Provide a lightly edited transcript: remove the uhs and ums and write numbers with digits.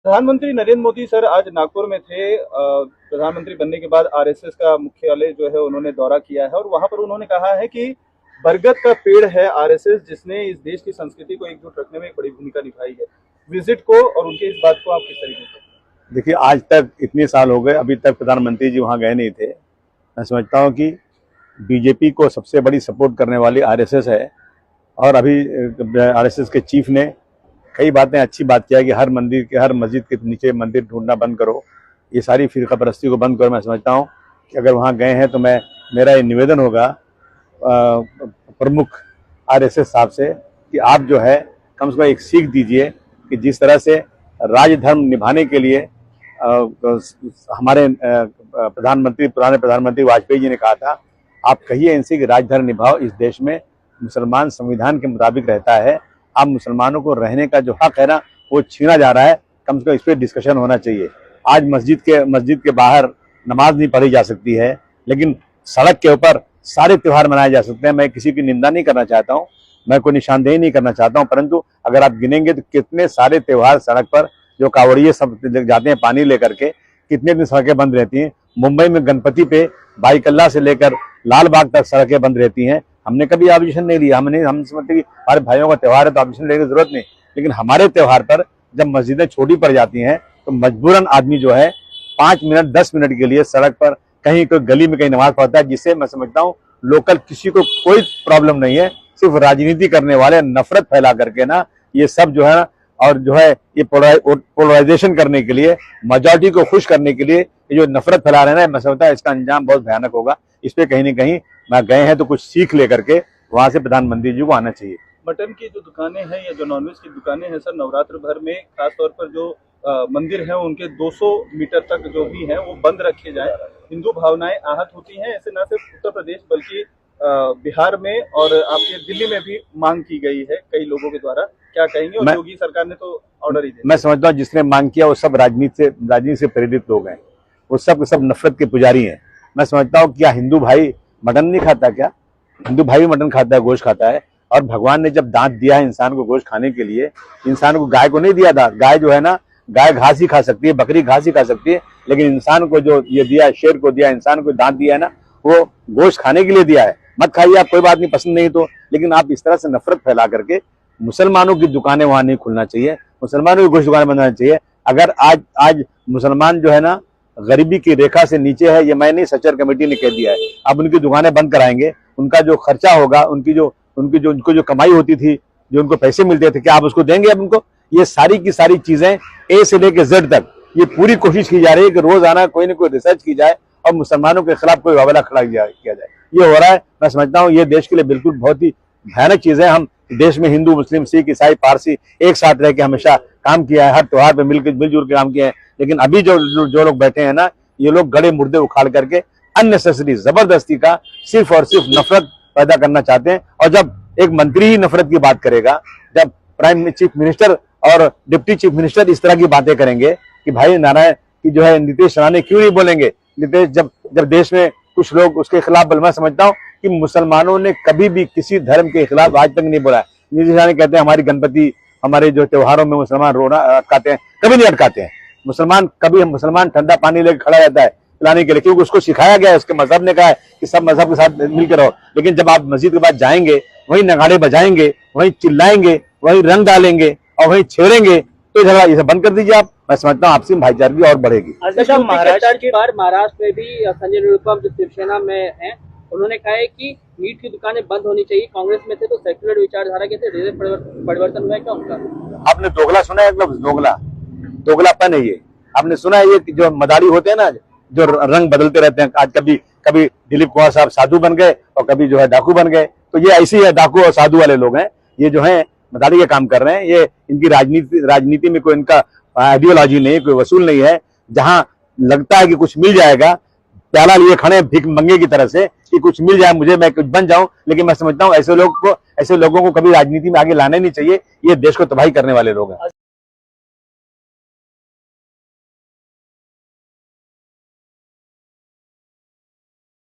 प्रधानमंत्री नरेंद्र मोदी सर आज नागपुर में थे। प्रधानमंत्री बनने के बाद आरएसएस का मुख्यालय जो है उन्होंने दौरा किया है और वहां पर उन्होंने कहा है कि बरगद का पेड़ है आरएसएस, जिसने इस देश की संस्कृति को एकजुट रखने में एक बड़ी भूमिका निभाई है। विजिट को और उनके इस बात को आप किस तरीके से? देखिए, आज तक इतने साल हो गए, अभी तक प्रधानमंत्री जी वहाँ गए नहीं थे। मैं समझता हूँ कि बीजेपी को सबसे बड़ी सपोर्ट करने वाली आरएसएस है और अभी आरएसएस के चीफ ने कई बातें अच्छी बात किया कि हर मस्जिद के नीचे मंदिर ढूंढना बंद करो, ये सारी फिरका परस्ती को बंद करो। मैं समझता हूँ कि अगर वहाँ गए हैं तो मेरा ये निवेदन होगा प्रमुख आरएसएस साहब से कि आप जो है कम से कम एक सीख दीजिए कि जिस तरह से राजधर्म निभाने के लिए हमारे पुराने प्रधानमंत्री वाजपेयी जी ने कहा था, आप कहिए इनसे कि राजधर्म निभाओ। इस देश में मुसलमान संविधान के मुताबिक रहता है, अब मुसलमानों को रहने का जो हक है ना वो छीना जा रहा है। कम से कम इस पर डिस्कशन होना चाहिए। आज मस्जिद के बाहर नमाज नहीं पढ़ी जा सकती है, लेकिन सड़क के ऊपर सारे त्यौहार मनाए जा सकते हैं। मैं किसी की निंदा नहीं करना चाहता हूँ, मैं कोई निशानदेही नहीं करना चाहता हूँ, परंतु अगर आप गिनेंगे तो कितने सारे त्यौहार सड़क पर जो कांवड़िए सब जाते हैं पानी लेकर के, कितने दिन सड़कें बंद रहती हैं। मुंबई में गणपति पे बाईकल्ला से लेकर लाल बाग तक सड़कें बंद रहती हैं। हमने कभी ऑब्जेक्शन नहीं लिया, हम समझते कि हमारे भाइयों का त्यौहार है तो ऑब्जेक्शन लेने की जरूरत नहीं। लेकिन हमारे त्यौहार पर जब मस्जिदें छोटी पड़ जाती हैं तो मजबूरन आदमी जो है 5 मिनट 10 मिनट के लिए सड़क पर कहीं कोई गली में कहीं नमाज पढ़ता है, जिससे मैं समझता हूँ लोकल किसी को कोई प्रॉब्लम नहीं है। सिर्फ राजनीति करने वाले नफरत फैला करके ना ये सब जो है और जो है ये पोलराइजेशन करने के लिए, मेजॉरिटी को खुश करने के लिए ये जो नफरत फैला रहे हैं, मैं समझता है इसका अंजाम बहुत भयानक होगा। इस पे कहीं ना कहीं गए हैं तो कुछ सीख लेकर के वहां से प्रधानमंत्री जी को आना चाहिए। मटन की जो दुकानें हैं या जो नॉनवेज की दुकानें हैं सर, नवरात्र भर में खासतौर पर जो मंदिर हैं उनके 200 मीटर तक जो भी हैं वो बंद रखे जाए। हिंदू भावनाएं आहत होती हैं। ऐसे न सिर्फ उत्तर प्रदेश बल्कि बिहार में और आपके दिल्ली में भी मांग की गई है कई लोगों के द्वारा। क्या कहेंगे? और योगी सरकार ने तो ऑर्डर ही दिया। मैं समझता हूँ जिसने मांग किया वो सब राजनीति से प्रेरित लोग हैं, वो सब नफरत के पुजारी हैं। मैं समझता हूँ क्या हिंदू भाई मटन नहीं खाता? क्या हिंदू भाई भी मटन खाता है, गोश्त खाता है। और भगवान ने जब दांत दिया है इंसान को गोश्त खाने के लिए, इंसान को गाय को नहीं दिया था। गाय जो है ना, गाय घास ही खा सकती है, बकरी घास ही खा सकती है, लेकिन इंसान को जो ये दिया, शेर को दिया, इंसान को दांत दिया है ना, वो गोश्त खाने के लिए दिया है। मत खाइए आप, कोई बात नहीं, पसंद नहीं तो, लेकिन आप इस तरह से नफरत फैला करके मुसलमानों की दुकानें वहां नहीं खुलना चाहिए, मुसलमानों की गोश्त दुकानें बनानी चाहिए। अगर आज मुसलमान जो है ना गरीबी की रेखा से नीचे है, ये मैं नहीं, सचर कमेटी ने कह दिया है। अब उनकी दुकानें बंद कराएंगे, उनका जो खर्चा होगा, उनको जो कमाई होती थी, जो उनको पैसे मिलते थे, क्या आप उसको देंगे अब उनको? ये सारी की सारी चीजें ए से लेकर जेड तक ये पूरी कोशिश की जा रही है कि रोजाना कोई ना कोई रिसर्च की जाए और मुसलमानों के खिलाफ कोई वावला खड़ा किया जाए। ये हो रहा है। मैं समझता हूँ ये देश के लिए बिल्कुल बहुत ही भयानक चीज है। हम देश में हिंदू, मुस्लिम, सिख, ईसाई, पारसी एक साथ रह के हमेशा काम किया है, हर त्योहार पे मिलजुल के काम किया है। लेकिन अभी जो लोग बैठे हैं ना, ये लोग गड़े मुर्दे उखाड़ करके अननेसेसरी जबरदस्ती का सिर्फ और सिर्फ नफरत पैदा करना चाहते हैं। और जब एक मंत्री ही नफरत की बात करेगा, जब चीफ मिनिस्टर और डिप्टी चीफ मिनिस्टर इस तरह की बातें करेंगे कि भाई नारायण की जो है नीतीश राणे क्यों नहीं बोलेंगे? नीतीश जब देश में कुछ लोग उसके खिलाफ मैं समझता हूँ कि मुसलमानों ने कभी भी किसी धर्म के खिलाफ आज तक नहीं बोला है। नीतीश राणे कहते हैं हमारी गणपति, हमारे जो त्योहारों में मुसलमान रोना अटकाते हैं, कभी नहीं अटकाते हैं। मुसलमान ठंडा पानी लेकर खड़ा रहता है पिलाने के लिए, क्योंकि उसको सिखाया गया है, उसके मजहब ने कहा है कि सब मजहब के साथ मिलकर रहो। लेकिन जब आप मस्जिद के पास जाएंगे, वहीं नगाड़े बजाएंगे, वहीं चिल्लाएंगे, वहीं रंग डालेंगे और वहीं छेड़ेंगे, तो झगड़ा इसे बंद कर दीजिए आप। मैं समझता हूँ आपसी भाईचारगी और बढ़ेगी। महाराष्ट्र में भी संजय निरुपम जो शिवसेना में है, उन्होंने कहा है कि मीट की दुकानें बंद होनी चाहिए। कांग्रेस में थे तो सेक्युलर विचारधारा के थे, धीरे परिवर्तन हुआ है क्या उनका? आपने दोगला सुना है? दोगलापन है ये। आपने सुना है ये जो मदारी होते हैं ना, जो रंग बदलते रहते हैं, आज कभी दिलीप कुमार साहब साधु बन गए और कभी जो है डाकू बन गए। तो ये ऐसी है, डाकू और साधु वाले लोग हैं, ये जो है मदारी का काम कर रहे हैं। ये इनकी राजनीति में कोई इनका आइडियोलॉजी नहीं, कोई वसूल नहीं है। जहां लगता है कि कुछ मिल जाएगा, प्याला लिए खड़े भीख मंगे की तरह से कि कुछ मिल जाए मुझे, मैं कुछ बन जाऊं। लेकिन मैं समझता हूं ऐसे लोगों को कभी राजनीति में आगे लाना नहीं चाहिए। ये देश को तबाही करने वाले लोग हैं।